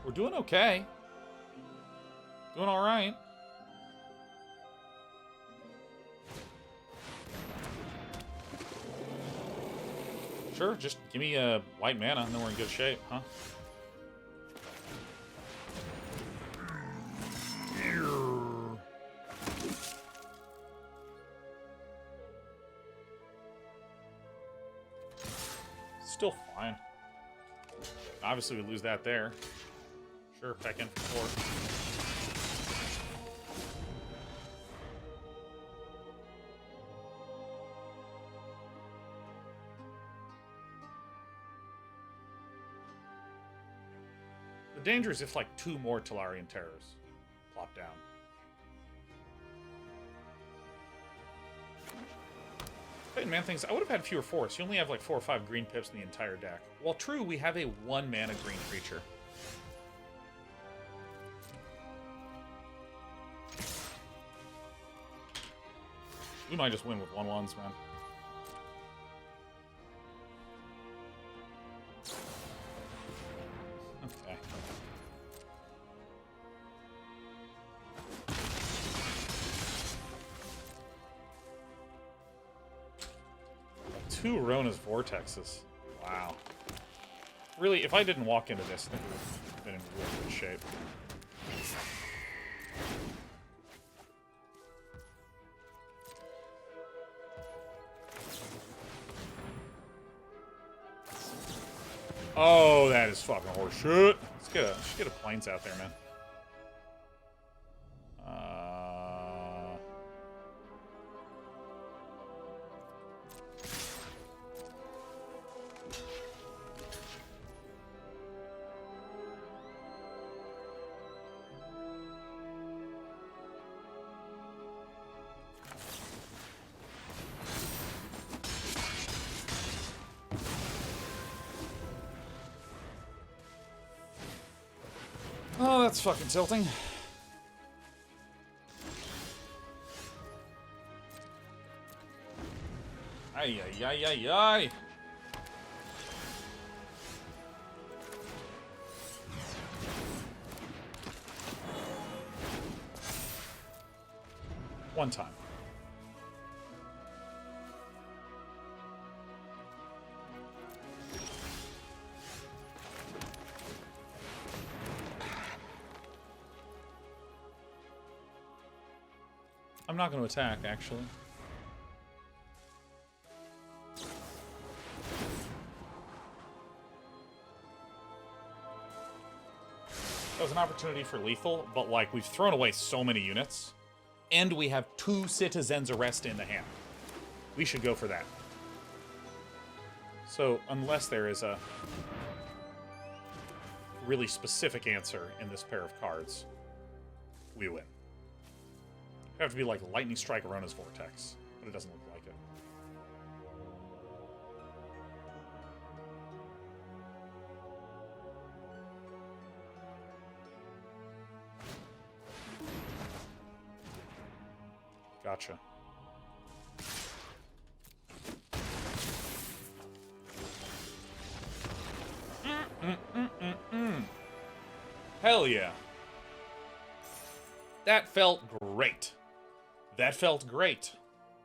We're doing okay. Doing all right. Sure, just give me a white mana and then we're in good shape, huh? Still fine. Obviously, we lose that there. Sure, back in for 4. The danger is if, like, 2 more Tellurian Terrors plop down. Wait, man, things. I would have had fewer forests. You only have like 4 or 5 green pips in the entire deck. Well, true, we have a 1 mana green creature. We might just win with 1/1s, man. Okay. Two Rona's Vortexes. Wow. Really, if I didn't walk into this, I think we would have been in real good shape. Oh, that is fucking horseshit. Let's get a Plains out there, man. Oh, that's fucking tilting. Ay, ay, ay, ay, ay. One time. I'm not going to attack, actually. That was an opportunity for lethal, but, like, we've thrown away so many units, and we have 2 Citizens Arrest in the hand. We should go for that. So, unless there is a really specific answer in this pair of cards, we win. It'd have to be like Lightning Strike Rona's Vortex, but it doesn't look like it. Gotcha. Hell yeah. That felt great. That felt great.